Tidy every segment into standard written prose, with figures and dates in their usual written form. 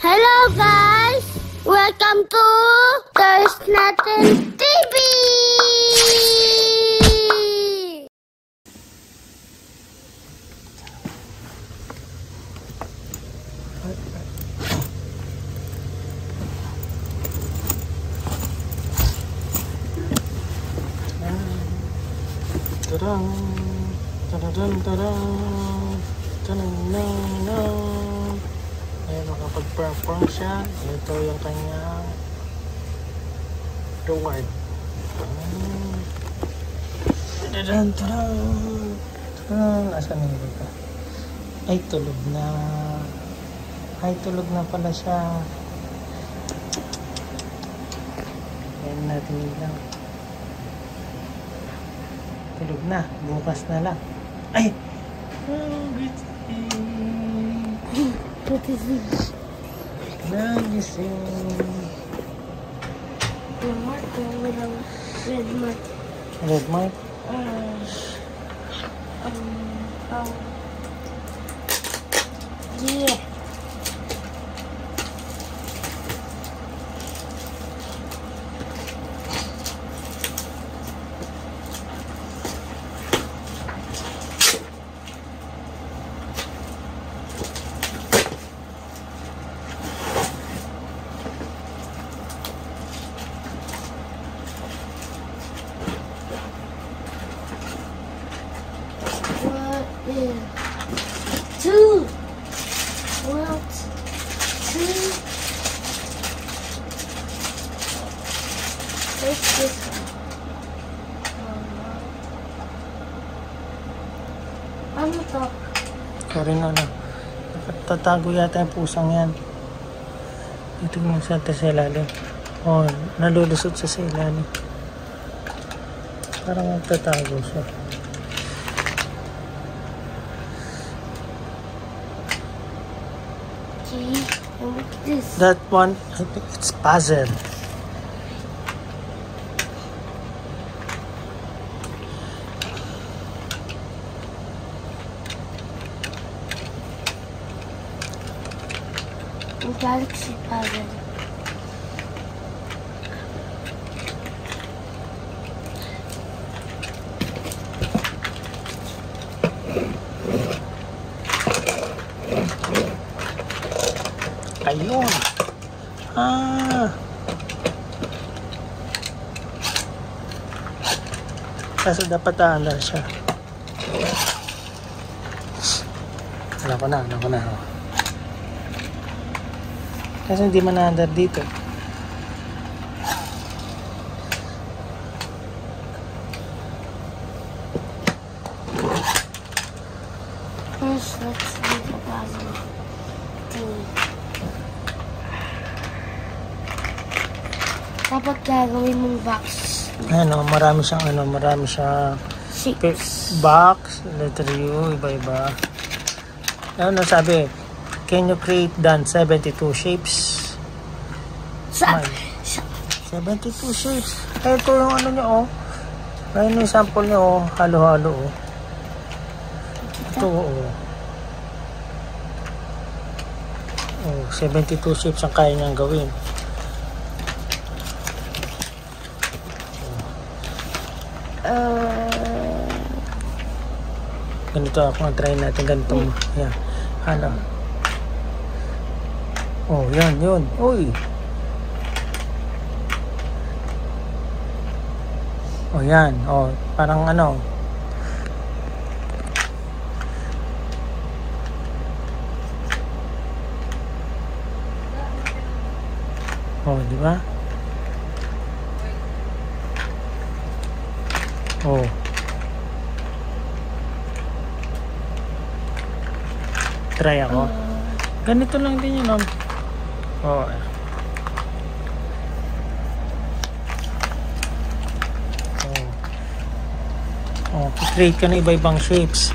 Hello guys! Welcome to There's Nothing TV! Tadang, tadang, tadang, tadang, tadang. Ayan, makapag-perform siya. Ito yung kanyang reward. Tadang, tadang, tadang. Asan na yun ito? Ay, tulog na. Ay, tulog na pala siya. Ayan natin yun lang. Tulog na. Bukas na lang. Ay! Oh, gising. What is it? Nagising. The marker with a red mark. Red mark? Yeah. Two. What? Two. Where's this one? Ano to? Karin ano. Tatago yata yung pusang yan. Ito mo sa ilalim. Oh, nalulusot siya sa ilalim. Parang magtatago siya. Gee, what's this? That one, I think it's puzzle. Galaxy puzzle. Ayun. Kaso dapat aandar siya. Alam ko na. Kasi hindi man na-under dito. First, let's do the puzzle. Dapat gagawin mong box. Ano, marami siyang Six. box, letter U, iba-iba. Ano sabi? Can you create done 72 shapes? Sa 72 shapes. Ito yung ano niya, oh. Ayun yung sample niya, oh. Halo-halo, oh. Ito, oh. Oh, 72 shapes ang kaya niyang gawin. Ganito ako, try natin ganito. Yan. Ano? Oh, yun. Uy. Oh, yan. Oh, parang ano. Oh, di ba? Oh. Try ako. Ganito lang din yun, oh. Oh. Oh, create ka na iba-ibang shapes.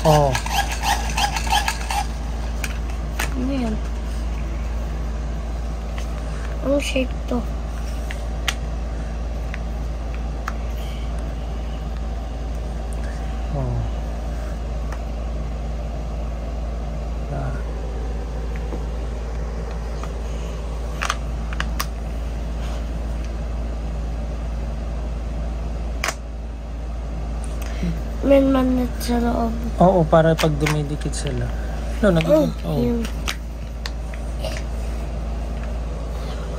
Oh. ano yan? Anong shape to? Oh. May manat sa loob. Oo, para pag dumidikit sila. No, nagiging. Oo. Yun.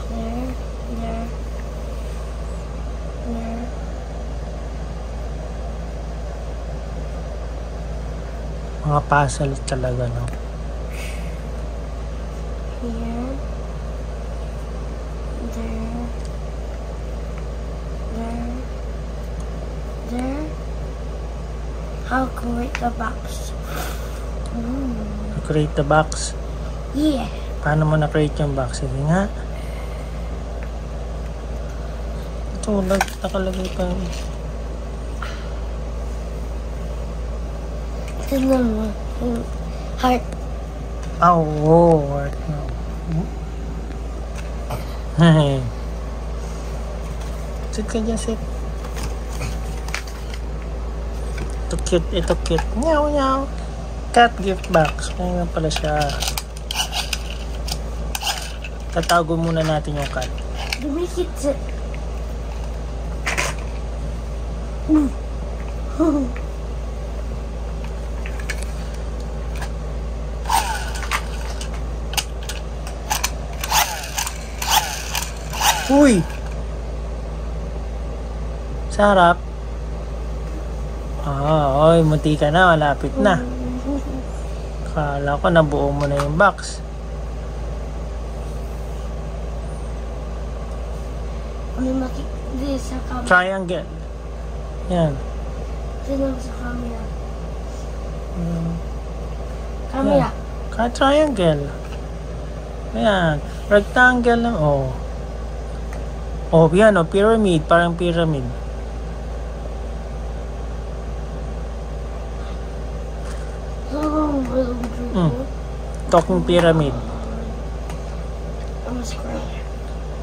There. There. There. Mga puzzle talaga, no? Here. There. There. There. How create the box? Create the box. Yeah. Paano mo na-create yung box? Sige nga. Ito, nakalagay pa yun. Tignan mo. Heart. Oo, heart na. Sit ka dyan, sit. Ito cute, ito cute. Meow, meow. Cat gift box. Kaya nga pala siya. Tatago muna natin yung cat. Dumikit sa... Uy! Sarap. Oy, munti ka na. Malapit na. Akala ko nabuo mo na yung box. May makikita sa camera. Triangle. Yan. Tignan mo sa camera. Camera. Triangle. Ayan. Rectangle lang. Oh. Oh, yan. Oh, pyramid. Parang pyramid. Talking pyramid. I'm a square.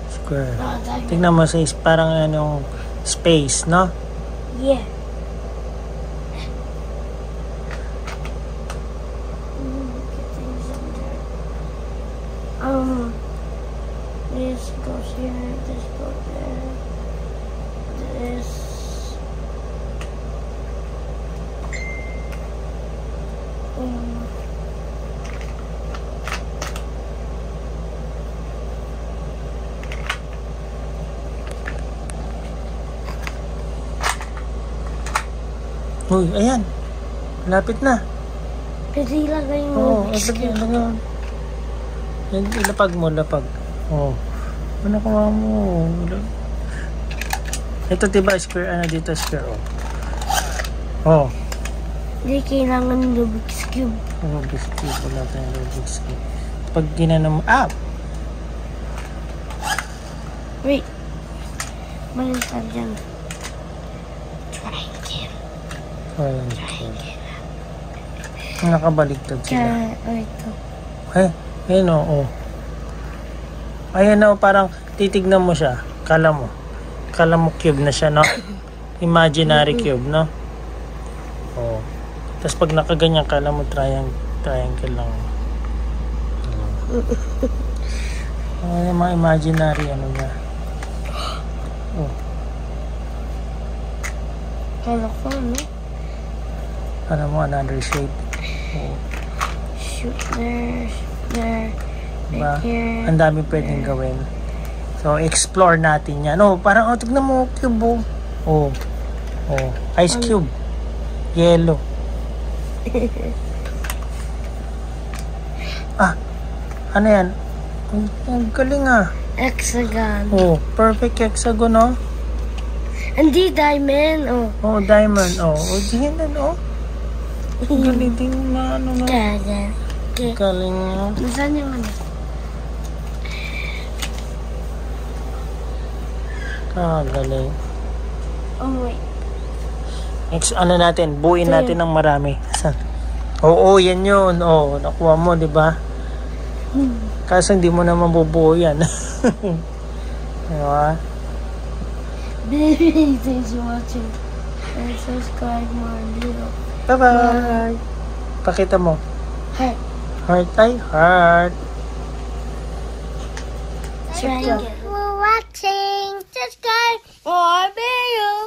Square. Not a diamond. Tignan mo sa parang anong space, no? Yeah. This goes here, this goes there, this. Uy, ayan. Lapit na. Pwede ilagay mo. Oo, ilagay. Ilapag mo, lapag. Oo. Ano kuha mo? Ito diba square, ano dito square, oh. Oh. Hindi kailangan ng Rubik's Cube. Rubik's Cube, wala tayong Rubik's Cube. Pag ginano mo, Wait. Baliktad dyan. Triangle. Triangle. Nakabaligtad sila. Ito. Ayun o. Ayan o, parang titignan mo siya. Kala mo cube na siya, no? Imaginary cube, no? Oh. Tapos pag nakaganyan, kala mo triangle lang. Yung mga imaginary, ano niya. Oh. Kala ko, no? Kala mo another shape. Oh. Shoot there, Diba? right here. Ang dami pwedeng gawin. So, explore natin yan. Oh, parang, tignan mo, cube, oh. Oh. Ice cube. Yellow. Ano yan? Ang galing Hexagon. Oh, perfect hexagon, oh. Hindi diamond, oh. Oh, diamond, oh. Oh, diyan, oh. Galing din na, ano, no? Galing. Galing, oh. Nasaan yung ano? Galing. Oh, wait. Next, ano natin, buuin natin ng marami. Saan? Oo, yan yun. Oh, nakuha mo, di ba? Kaso hindi mo na mabubuo yan. Diba? Baby, thanks for watching. And subscribe more video. Bye-bye! Pakita mo. Heart. Heart ay heart. Triangle. For watching. Subscribe more video.